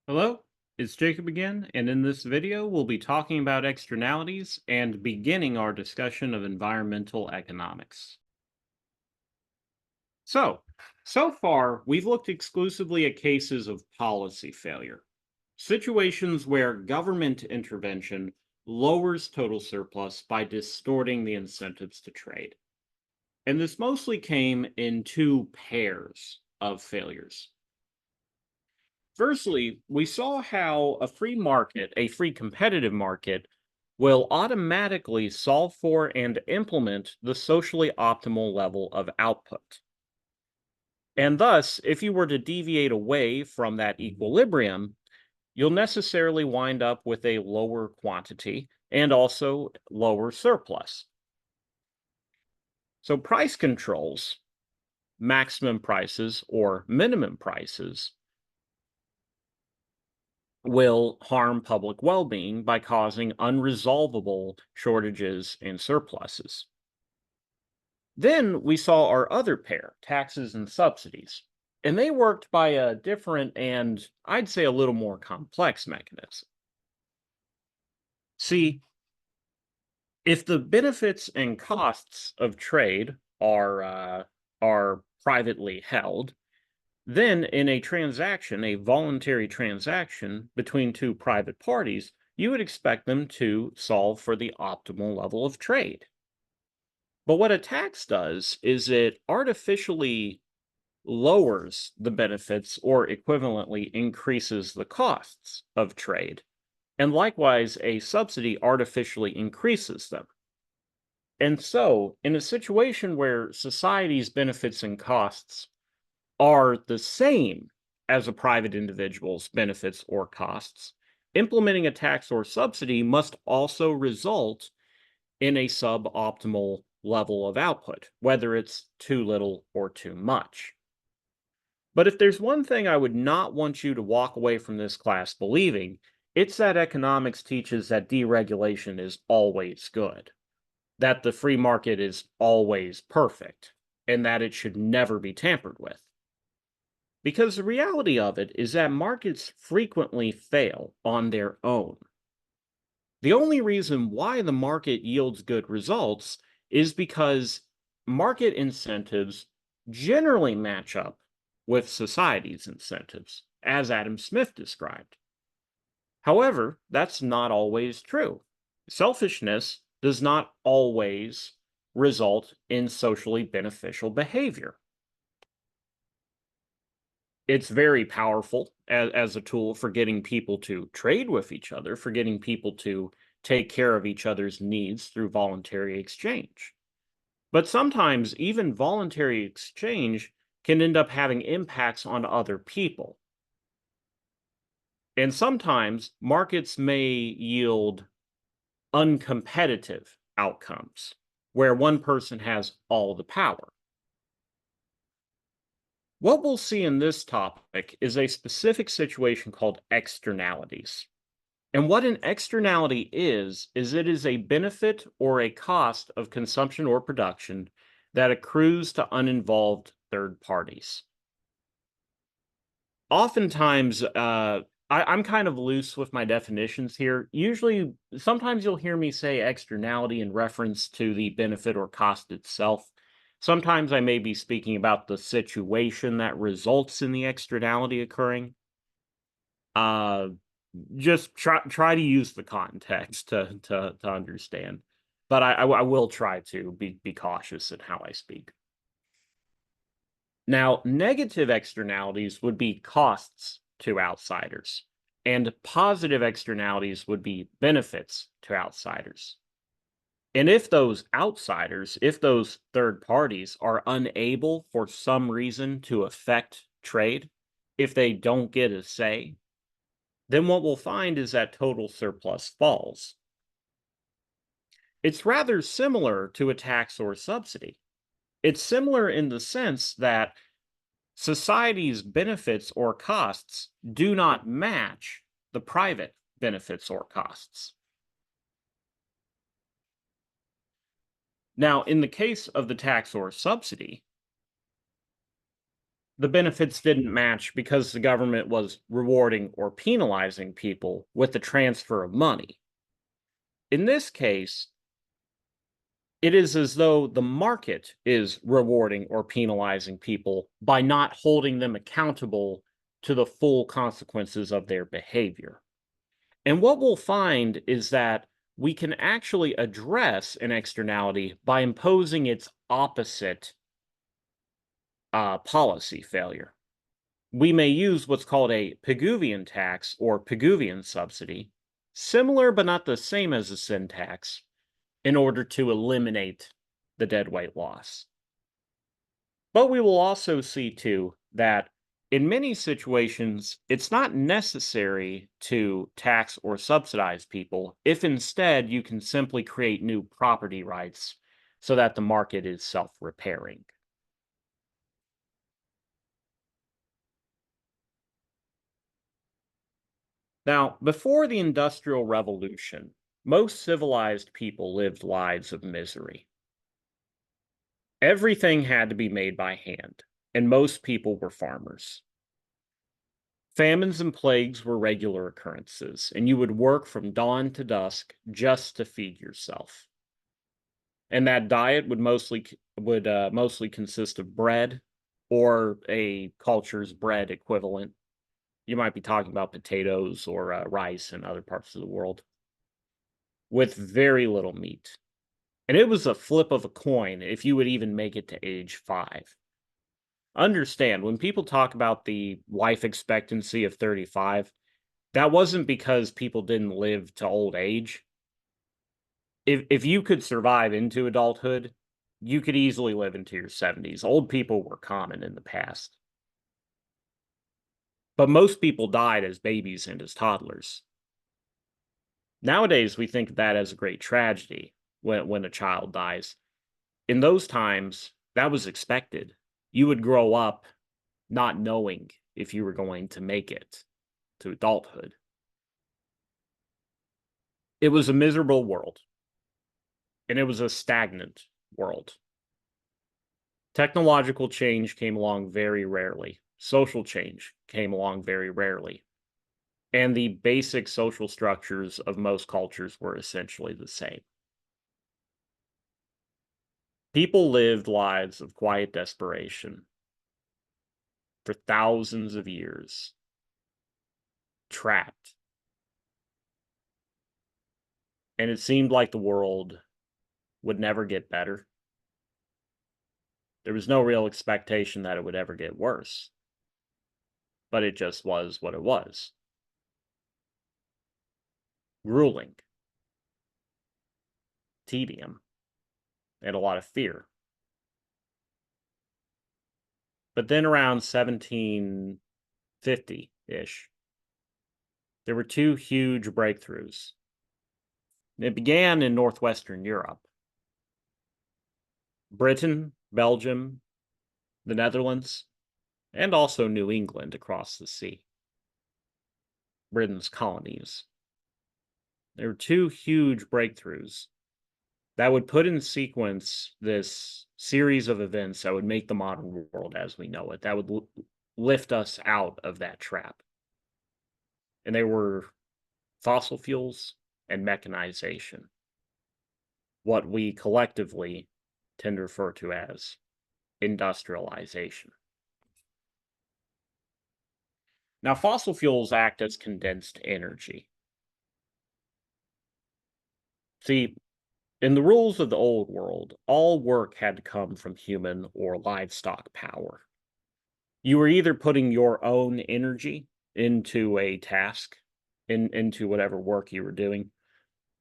Hello, it's Jacob again, and in this video, we'll be talking about externalities and beginning our discussion of environmental economics. So far, we've looked exclusively at cases of policy failure, situations where government intervention lowers total surplus by distorting the incentives to trade. And this mostly came in two pairs of failures. Firstly, we saw how a free market, a free competitive market, will automatically solve for and implement the socially optimal level of output. And thus, if you were to deviate away from that equilibrium, you'll necessarily wind up with a lower quantity and also lower surplus. So, price controls, maximum prices or minimum prices, will harm public well being by causing unresolvable shortages and surpluses. Then we saw our other pair, taxes and subsidies, and they worked by a different and I'd say a little more complex mechanism. See, if the benefits and costs of trade are privately held, then, in a transaction, a voluntary transaction between two private parties, you would expect them to solve for the optimal level of trade. But what a tax does is it artificially lowers the benefits or equivalently increases the costs of trade. And likewise, a subsidy artificially increases them. And so, in a situation where society's benefits and costs are the same as a private individual's benefits or costs, implementing a tax or subsidy must also result in a suboptimal level of output, whether it's too little or too much. But if there's one thing I would not want you to walk away from this class believing, it's that economics teaches that deregulation is always good, that the free market is always perfect, and that it should never be tampered with. Because the reality of it is that markets frequently fail on their own. The only reason why the market yields good results is because market incentives generally match up with society's incentives, as Adam Smith described. However, that's not always true. Selfishness does not always result in socially beneficial behavior. It's very powerful as a tool for getting people to trade with each other, for getting people to take care of each other's needs through voluntary exchange. But sometimes even voluntary exchange can end up having impacts on other people. And sometimes markets may yield uncompetitive outcomes where one person has all the power. What we'll see in this topic is a specific situation called externalities. And what an externality is it is a benefit or a cost of consumption or production that accrues to uninvolved third parties. Oftentimes, I'm kind of loose with my definitions here. Usually, sometimes you'll hear me say externality in reference to the benefit or cost itself. Sometimes I may be speaking about the situation that results in the externality occurring. Uh, just try to use the context to understand. But I will try to be cautious in how I speak. Now, negative externalities would be costs to outsiders, and positive externalities would be benefits to outsiders. And if those outsiders, if those third parties are unable for some reason to affect trade, if they don't get a say, then what we'll find is that total surplus falls. It's rather similar to a tax or subsidy. It's similar in the sense that society's benefits or costs do not match the private benefits or costs. Now, in the case of the tax or subsidy, the benefits didn't match because the government was rewarding or penalizing people with the transfer of money. In this case, it is as though the market is rewarding or penalizing people by not holding them accountable to the full consequences of their behavior. And what we'll find is that we can actually address an externality by imposing its opposite policy failure. We may use what's called a Pigouvian tax or Pigouvian subsidy, similar but not the same as a sin tax, in order to eliminate the deadweight loss. But we will also see, too, that in many situations, it's not necessary to tax or subsidize people if instead you can simply create new property rights so that the market is self-repairing. Now, before the Industrial Revolution, most civilized people lived lives of misery. Everything had to be made by hand, and most people were farmers. Famines and plagues were regular occurrences, and you would work from dawn to dusk just to feed yourself. And that diet would mostly consist of bread or a culture's bread equivalent. You might be talking about potatoes or rice in other parts of the world, with very little meat. And it was a flip of a coin if you would even make it to age 5. Understand, when people talk about the life expectancy of 35, that wasn't because people didn't live to old age. If you could survive into adulthood, you could easily live into your 70s. Old people were common in the past. But most people died as babies and as toddlers. Nowadays, we think of that as a great tragedy when a child dies. In those times, that was expected. You would grow up not knowing if you were going to make it to adulthood. It was a miserable world, and it was a stagnant world. Technological change came along very rarely. Social change came along very rarely. And the basic social structures of most cultures were essentially the same. People lived lives of quiet desperation for thousands of years, trapped. And it seemed like the world would never get better. There was no real expectation that it would ever get worse, but it just was what it was. Grueling, tedium, and a lot of fear. But then around 1750-ish, there were two huge breakthroughs. It began in northwestern Europe. Britain, Belgium, the Netherlands, and also New England across the sea. Britain's colonies. There were two huge breakthroughs that would put in sequence this series of events that would make the modern world as we know it, that would lift us out of that trap. And they were fossil fuels and mechanization, what we collectively tend to refer to as industrialization. Now, fossil fuels act as condensed energy. See, in the rules of the old world, all work had to come from human or livestock power. You were either putting your own energy into a task, into whatever work you were doing,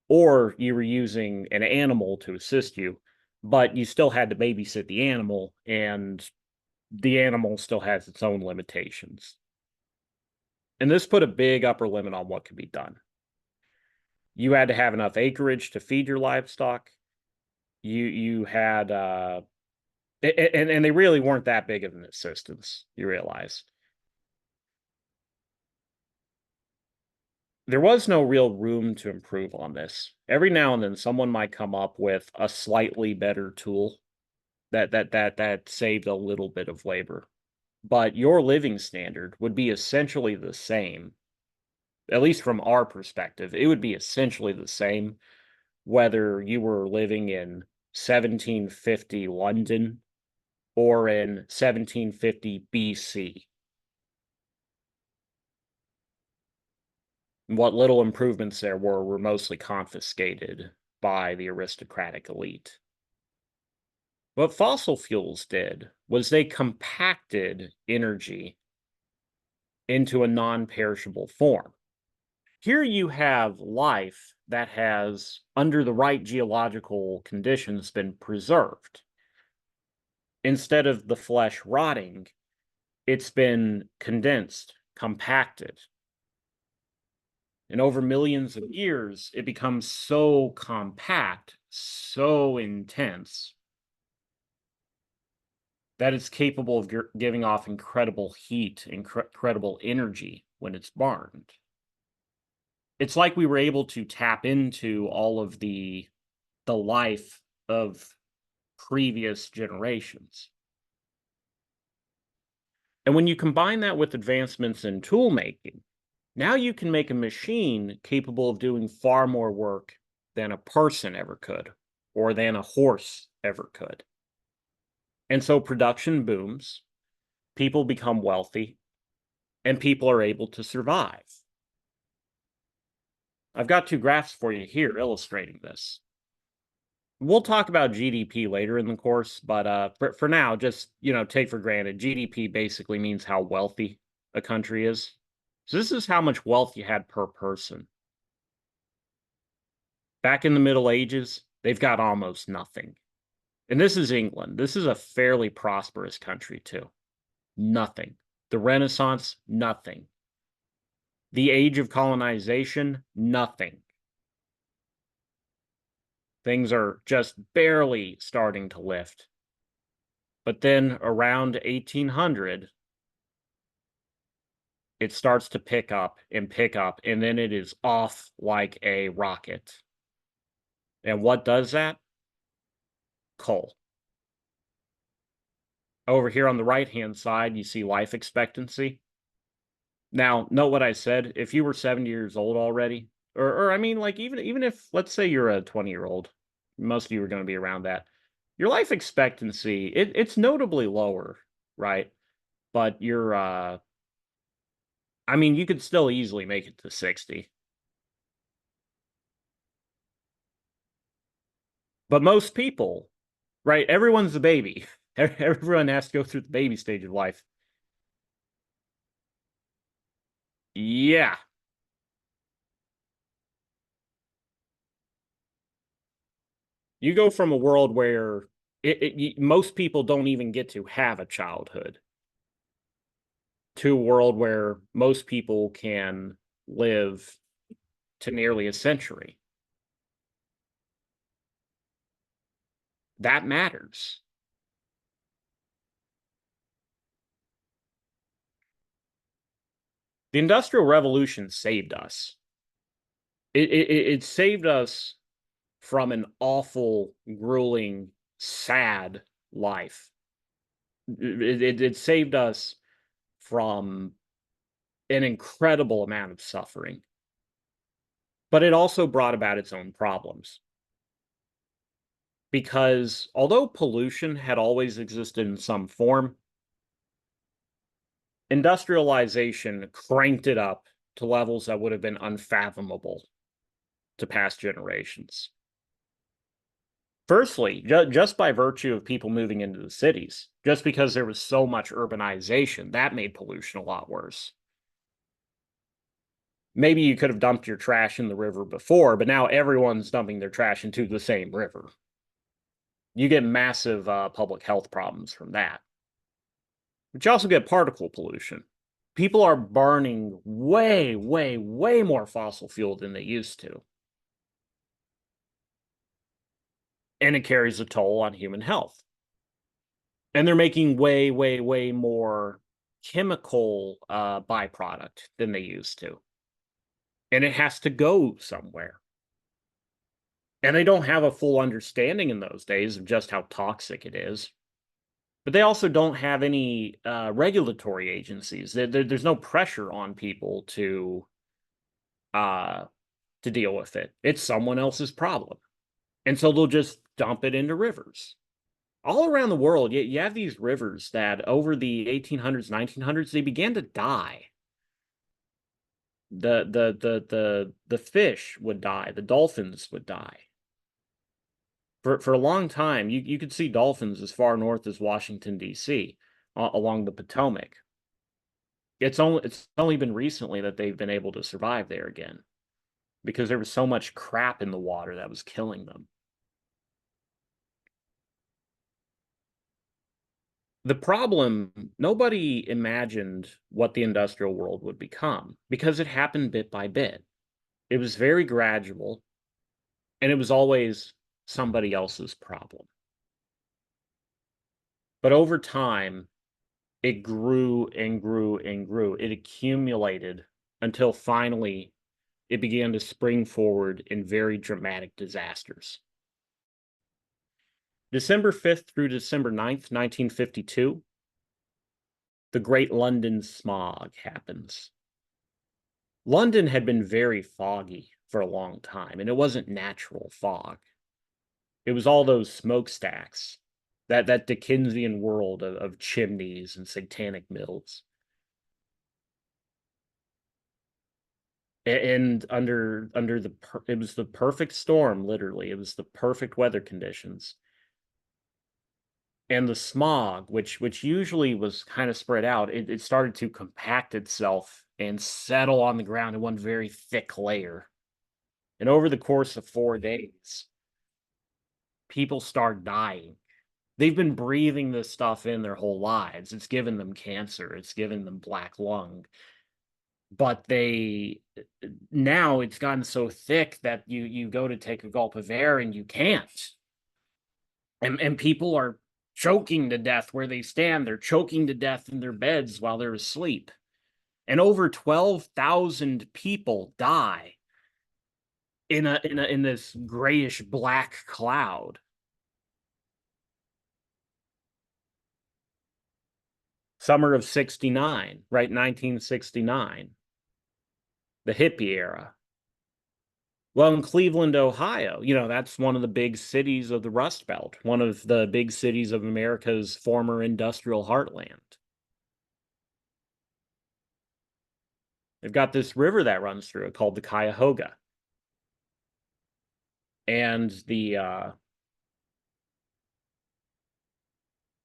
or you were using an animal to assist you, but you still had to babysit the animal, and the animal still has its own limitations. And this put a big upper limit on what could be done. You had to have enough acreage to feed your livestock. You had and they really weren't that big of an assistance, you realize. There was no real room to improve on this. Every now and then someone might come up with a slightly better tool that saved a little bit of labor. but your living standard would be essentially the same, at least from our perspective. It would be essentially the same whether you were living in 1750 London or in 1750 BC. What little improvements there were mostly confiscated by the aristocratic elite. What fossil fuels did was they compacted energy into a non-perishable form. Here you have life that has, under the right geological conditions, been preserved. Instead of the flesh rotting, it's been condensed, compacted. And over millions of years, it becomes so compact, so intense, that it's capable of giving off incredible heat, incredible energy when it's burned. It's like we were able to tap into all of the life of previous generations. And when you combine that with advancements in tool making, now you can make a machine capable of doing far more work than a person ever could, or than a horse ever could. And so production booms, people become wealthy, and people are able to survive. I've got two graphs for you here illustrating this. We'll talk about GDP later in the course, but for now, just take for granted GDP basically means how wealthy a country is. So this is how much wealth you had per person. Back in the Middle Ages, they've got almost nothing. And this is England. This is a fairly prosperous country too. Nothing. The Renaissance, nothing. The age of colonization, nothing. Things are just barely starting to lift. But then around 1800, it starts to pick up, and then it is off like a rocket. And what does that? Coal. Over here on the right-hand side, you see life expectancy. Now, note what I said. If you were 70 years old already, or I mean, like even if, let's say you're a 20-year-old, most of you are going to be around that. Your life expectancy, it's notably lower, right? But I mean, you could still easily make it to 60. But most people, right? Everyone's a baby. Everyone has to go through the baby stage of life. Yeah. You go from a world where most people don't even get to have a childhood to a world where most people can live to nearly a century. That matters. The Industrial Revolution saved us. It saved us from an awful, grueling, sad life. It saved us from an incredible amount of suffering. But it also brought about its own problems. Because although pollution had always existed in some form, industrialization cranked it up to levels that would have been unfathomable to past generations. Firstly, just by virtue of people moving into the cities, just because there was so much urbanization, that made pollution a lot worse. Maybe you could have dumped your trash in the river before, but now everyone's dumping their trash into the same river. You get massive public health problems from that. But you also get particle pollution. People are burning way, way, way more fossil fuel than they used to. And it carries a toll on human health. And they're making way, way, way more chemical byproduct than they used to. And it has to go somewhere. And they don't have a full understanding in those days of just how toxic it is. but they also don't have any regulatory agencies. There's no pressure on people uh, to deal with it. It's someone else's problem. And so they'll just dump it into rivers. All around the world, you have these rivers that over the 1800s, 1900s, they began to die. The fish would die, the dolphins would die. For a long time, you could see dolphins as far north as Washington, D.C., along the Potomac. It's only been recently that they've been able to survive there again because there was so much crap in the water that was killing them. The problem, nobody imagined what the industrial world would become because it happened bit by bit. It was very gradual, and it was always somebody else's problem. But over time, it grew and grew and grew. It accumulated until finally it began to spring forward in very dramatic disasters. December 5th through December 9th, 1952, the Great London Smog happens. London had been very foggy for a long time, and it wasn't natural fog. It was all those smokestacks, that Dickensian world of chimneys and satanic mills. And under it was the perfect storm, literally. It was the perfect weather conditions. And the smog, which usually was kind of spread out, it started to compact itself and settle on the ground in one very thick layer. And over the course of 4 days, people start dying. They've been breathing this stuff in their whole lives. It's given them cancer, it's given them black lung. But now it's gotten so thick that you go to take a gulp of air and you can't. And people are choking to death where they stand. They're choking to death in their beds while they're asleep. And over 12,000 people die in this grayish black cloud. Summer of 69, right? 1969. The hippie era. Well, in Cleveland, Ohio, that's one of the big cities of the Rust Belt, one of the big cities of America's former industrial heartland. They've got this river that runs through it called the Cuyahoga. And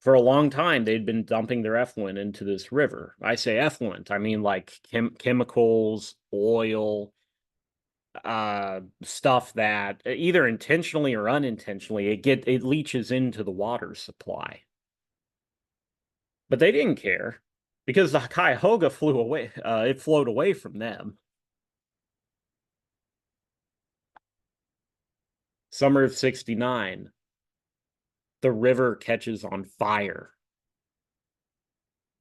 for a long time, they'd been dumping their effluent into this river. I say effluent, I mean like chemicals, oil, stuff that either intentionally or unintentionally it leaches into the water supply. But they didn't care because the Cuyahoga flew away. It flowed away from them. Summer of 69, the river catches on fire.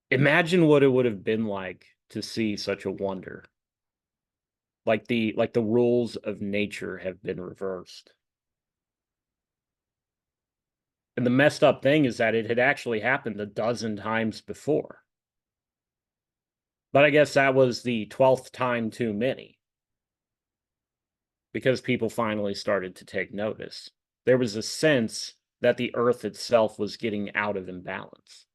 Imagine what it would have been like to see such a wonder. Like the rules of nature have been reversed. And the messed up thing is that it had actually happened a dozen times before. But I guess that was the 12th time too many. Because people finally started to take notice. There was a sense that the earth itself was getting out of imbalance.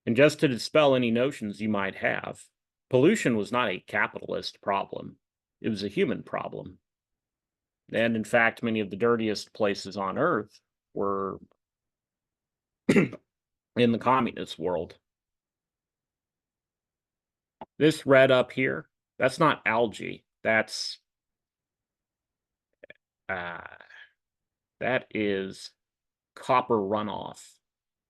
And just to dispel any notions you might have, pollution was not a capitalist problem. It was a human problem. And in fact, many of the dirtiest places on earth were in the communist world. This red up here, that's not algae. That is copper runoff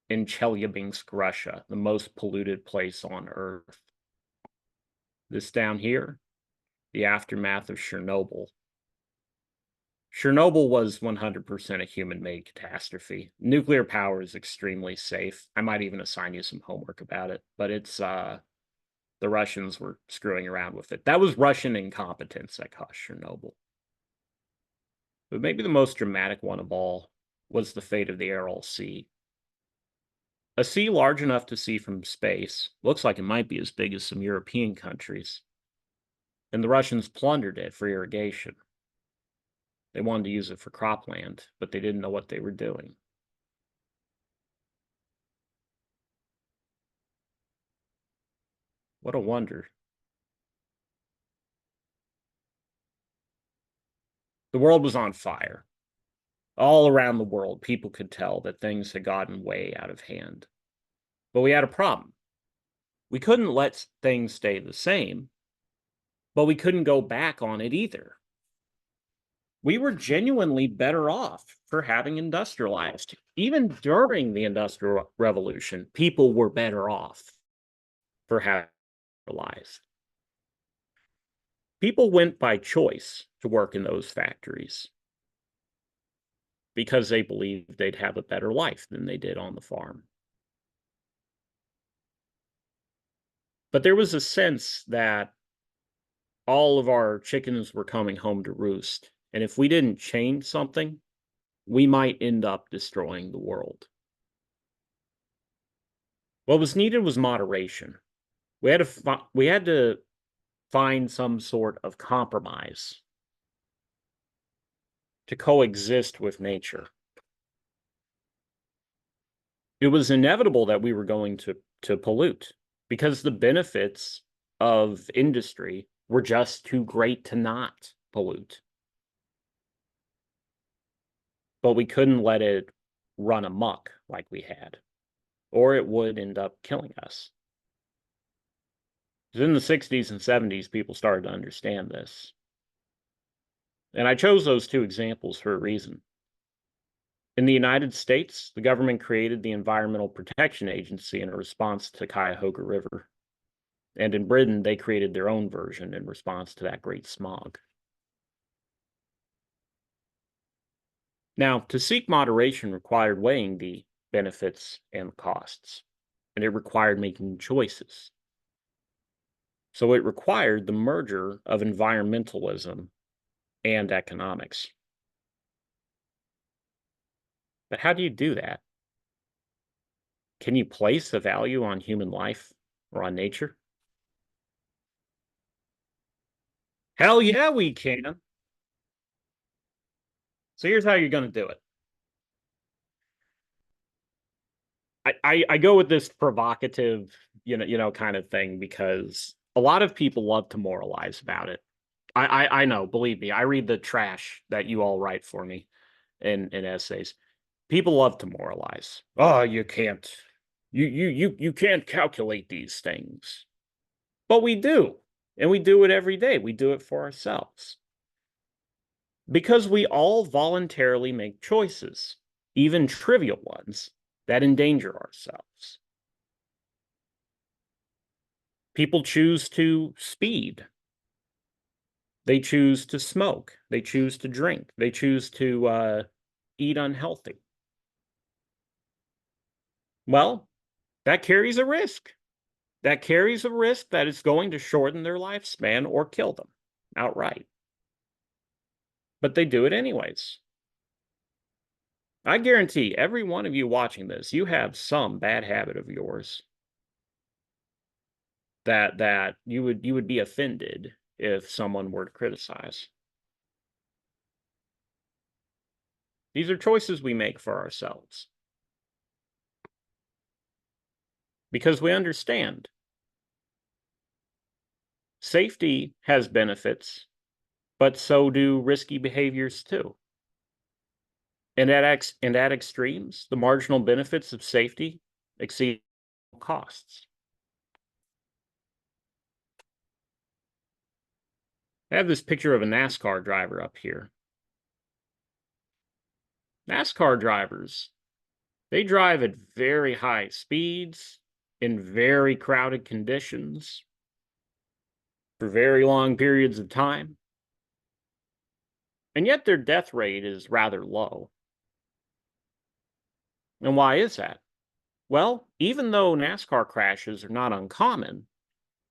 in Chelyabinsk, Russia, the most polluted place on earth. This down here, the aftermath of Chernobyl. Chernobyl was 100% a human-made catastrophe. Nuclear power is extremely safe. I might even assign you some homework about it, but it's the Russians were screwing around with it. That was Russian incompetence that caused Chernobyl. But maybe the most dramatic one of all was the fate of the Aral Sea. A sea large enough to see from space looks like it might be as big as some European countries, and the Russians plundered it for irrigation. They wanted to use it for cropland, but they didn't know what they were doing. What a wonder. The world was on fire. All around the world, people could tell that things had gotten way out of hand. But we had a problem. We couldn't let things stay the same, but we couldn't go back on it either. We were genuinely better off for having industrialized. Even during the Industrial Revolution, people were better off for having industrialized. People went by choice to work in those factories because they believed they'd have a better life than they did on the farm. But there was a sense that all of our chickens were coming home to roost. And if we didn't change something, we might end up destroying the world. What was needed was moderation. We had to find some sort of compromise to coexist with nature. It was inevitable that we were going to pollute because the benefits of industry were just too great to not pollute. But we couldn't let it run amok like we had, or it would end up killing us. In the 60s and 70s, people started to understand this. And I chose those two examples for a reason. In the United States, the government created the Environmental Protection Agency in response to Cuyahoga River. And in Britain, they created their own version in response to that great smog. Now, to seek moderation required weighing the benefits and costs, and it required making choices. So it required the merger of environmentalism and economics. But how do you do that? Can you place a value on human life or on nature? Hell yeah, we can. So here's how you're going to do it. I go with this provocative, kind of thing because a lot of people love to moralize about it. I know, believe me, I read the trash that you all write for me in essays. People love to moralize. Oh, you can't calculate these things. But we do. And we do it every day. We do it for ourselves. Because we all voluntarily make choices, even trivial ones, that endanger ourselves. People choose to speed. They choose to smoke. They choose to drink. They choose to eat unhealthy. Well, that carries a risk. That carries a risk that it's going to shorten their lifespan or kill them outright. But they do it anyways. I guarantee every one of you watching this, you have some bad habit of yours that you would be offended if someone were to criticize. These are choices we make for ourselves. Because we understand safety has benefits, but so do risky behaviors too. And at extremes, the marginal benefits of safety exceed costs. I have this picture of a NASCAR driver up here. NASCAR drivers, they drive at very high speeds in very crowded conditions for very long periods of time. And yet their death rate is rather low. And why is that? Well, even though NASCAR crashes are not uncommon,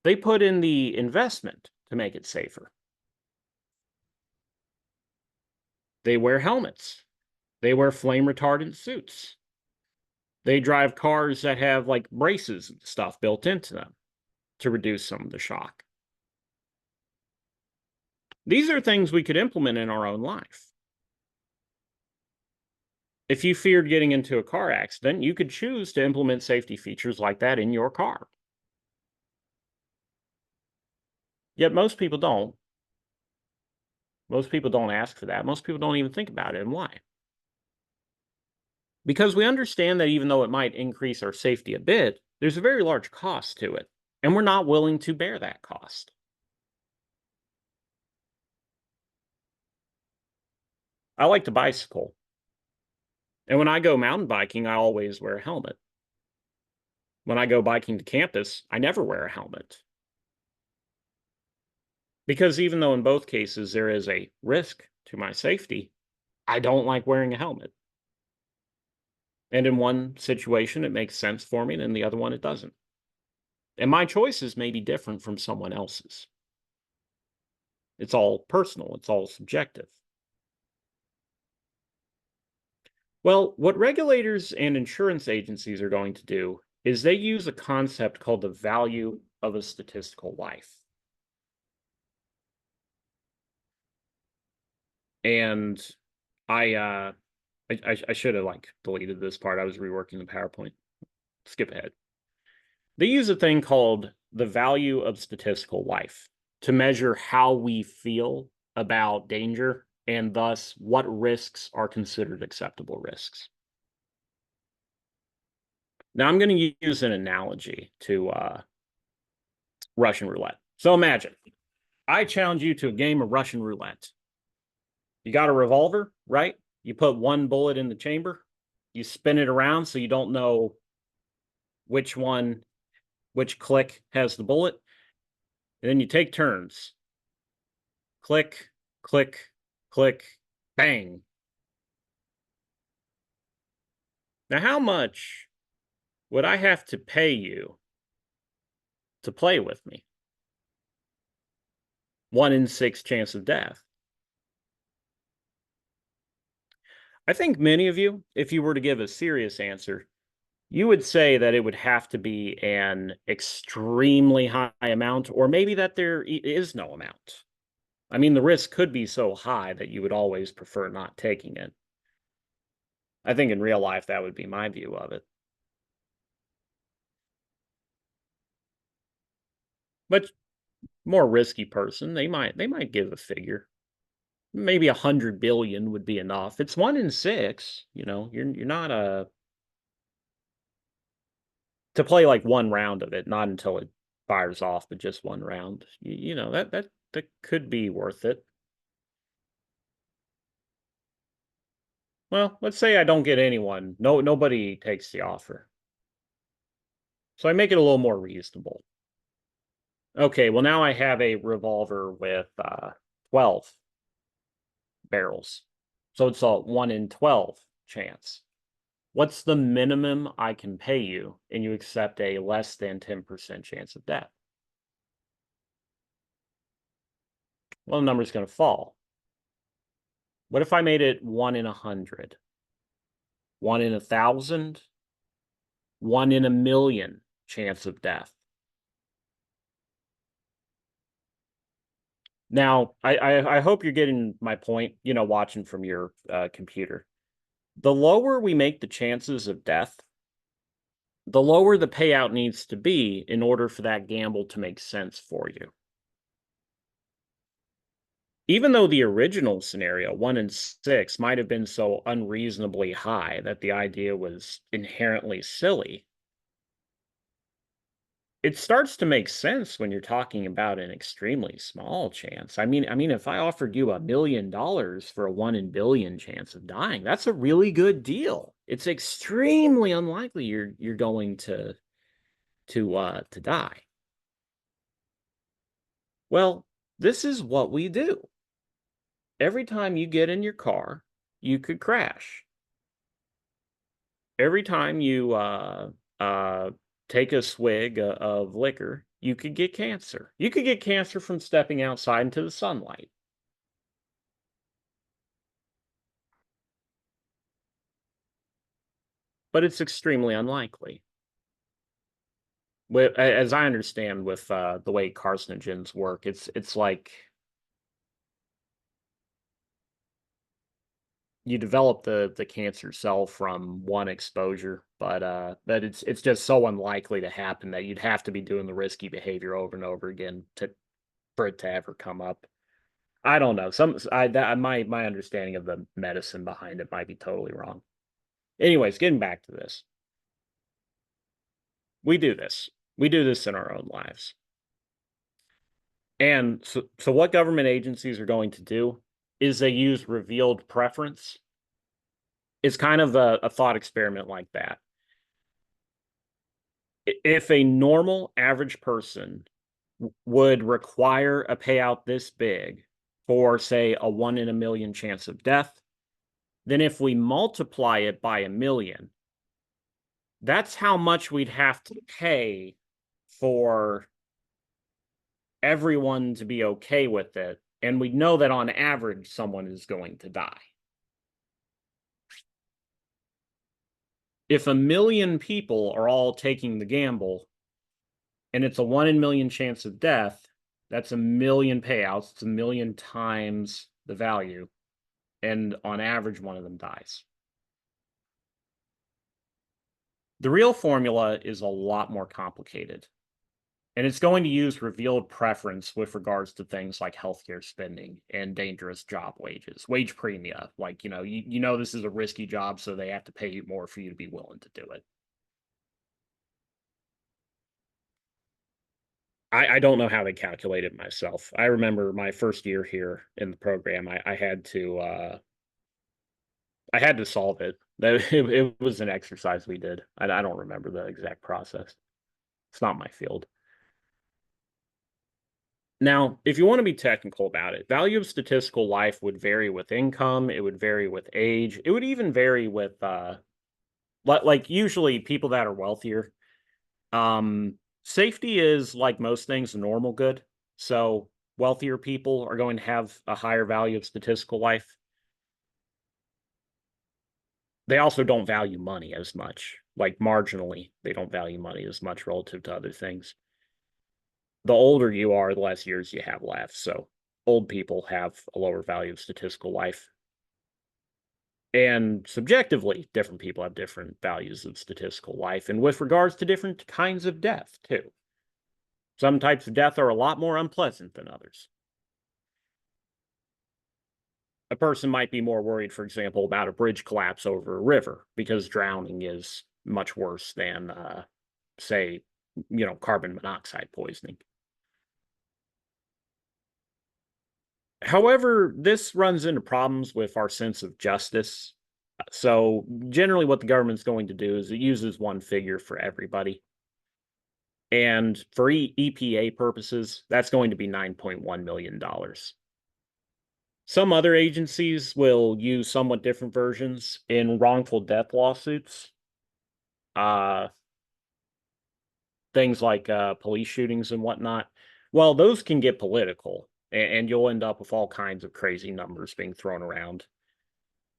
they put in the investment to make it safer. They wear helmets. They wear flame retardant suits. They drive cars that have like braces and stuff built into them to reduce some of the shock. These are things we could implement in our own life. If you feared getting into a car accident, you could choose to implement safety features like that in your car. Yet most people don't. Most people don't ask for that. Most people don't even think about it. And why? Because we understand that even though it might increase our safety a bit, there's a very large cost to it, and we're not willing to bear that cost. I like to bicycle, and when I go mountain biking, I always wear a helmet. When I go biking to campus, I never wear a helmet. Because even though in both cases there is a risk to my safety, I don't like wearing a helmet. And in one situation, it makes sense for me, and in the other one, it doesn't. And my choices may be different from someone else's. It's all personal, it's all subjective. Well, what regulators and insurance agencies are going to do is they use a concept called the value of a statistical life. And I should have like deleted this part. I was reworking the PowerPoint. Skip ahead. They use a thing called the value of statistical life to measure how we feel about danger and thus what risks are considered acceptable risks. Now I'm going to use an analogy to Russian roulette. So imagine I challenge you to a game of Russian roulette. You got a revolver, right? You put one bullet in the chamber, you spin it around so you don't know which click has the bullet, and then you take turns. Click, click, click, bang. Now, how much would I have to pay you to play with me? 1 in 6 chance of death. I think many of you, if you were to give a serious answer, you would say that it would have to be an extremely high amount, or maybe that there is no amount. I mean, the risk could be so high that you would always prefer not taking it. I think in real life, that would be my view of it. But more risky person, they might give a figure. Maybe 100 billion would be enough. It's 1 in 6, you're not to play like one round of it, not until it fires off, but just one round. That could be worth it. Well, let's say I don't get anyone. Nobody takes the offer. So I make it a little more reasonable. Okay, well now I have a revolver with 12 barrels. So it's a 1 in 12 chance. What's the minimum I can pay you and you accept a less than 10% chance of death? Well, the number's going to fall. What if I made it 1 in 100? 1 in 1,000? 1 in 1,000,000 chance of death? Now, I hope you're getting my point, watching from your computer. The lower we make the chances of death, the lower the payout needs to be in order for that gamble to make sense for you. Even though the original scenario, 1 in 6, might have been so unreasonably high that the idea was inherently silly, it starts to make sense when you're talking about an extremely small chance. I mean, if I offered you $1,000,000 for a 1 in billion chance of dying, that's a really good deal. It's extremely unlikely you're going to die. Well, this is what we do. Every time you get in your car, you could crash. Every time you take a swig of liquor, you could get cancer. You could get cancer from stepping outside into the sunlight. but it's extremely unlikely. As I understand, with the way carcinogens work, it's like you develop the cancer cell from one exposure, but it's just so unlikely to happen that you'd have to be doing the risky behavior over and over again to for it to ever come up. I don't know. My understanding of the medicine behind it might be totally wrong. Anyways, getting back to this. We do this. We do this in our own lives. And so what government agencies are going to do is they use revealed preference. It's kind of a thought experiment like that. If a normal average person would require a payout this big for, say, a 1 in a million chance of death, then if we multiply it by a million, that's how much we'd have to pay for everyone to be okay with it. And we know that on average, someone is going to die. If a million people are all taking the gamble and it's a 1 in a million chance of death, that's a million payouts. It's a million times the value. And on average, one of them dies. The real formula is a lot more complicated. And it's going to use revealed preference with regards to things like healthcare spending and dangerous job wages, wage premia. Like, you know this is a risky job, so they have to pay you more for you to be willing to do it. I don't know how they calculate it myself. I remember my first year here in the program, I had to solve it. It was an exercise we did. I don't remember the exact process. It's not my field. Now, if you want to be technical about it, value of statistical life would vary with income, it would vary with age, it would even vary with like usually people that are wealthier. Safety is, like most things, a normal good. So wealthier people are going to have a higher value of statistical life. They also don't value money as much. Like marginally, they don't value money as much relative to other things. The older you are, the less years you have left. So old people have a lower value of statistical life. And subjectively, different people have different values of statistical life. And with regards to different kinds of death, too. Some types of death are a lot more unpleasant than others. A person might be more worried, for example, about a bridge collapse over a river because drowning is much worse than, say, carbon monoxide poisoning. However, this runs into problems with our sense of justice. So generally what the government's going to do is it uses one figure for everybody. And for EPA purposes, that's going to be $9.1 million. Some other agencies will use somewhat different versions in wrongful death lawsuits. Uh, Things like police shootings and whatnot. Well, those can get political, and you'll end up with all kinds of crazy numbers being thrown around.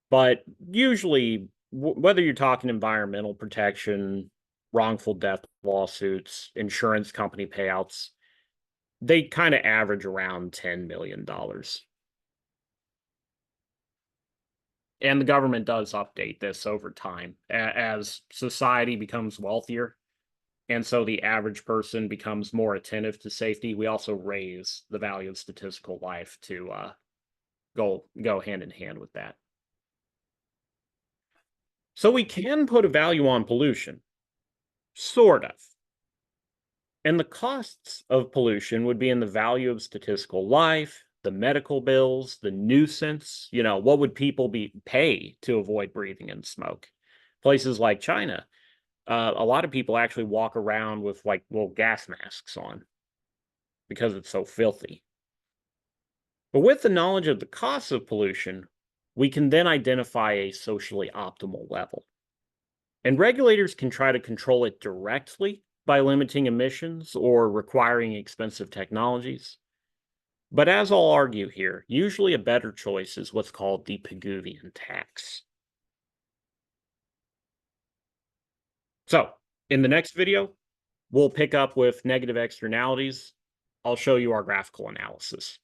But usually, whether you're talking environmental protection, wrongful death lawsuits, insurance company payouts, they kind of average around $10 million. And the government does update this over time as society becomes wealthier. And so the average person becomes more attentive to safety. We also raise the value of statistical life to go hand in hand with that. So we can put a value on pollution, sort of. And the costs of pollution would be in the value of statistical life, the medical bills, the nuisance. What would people pay to avoid breathing in smoke? Places like China, a lot of people actually walk around with like little gas masks on because it's so filthy. But with the knowledge of the costs of pollution, we can then identify a socially optimal level. And regulators can try to control it directly by limiting emissions or requiring expensive technologies. But as I'll argue here, usually a better choice is what's called the Pigouvian tax. So in the next video, we'll pick up with negative externalities. I'll show you our graphical analysis.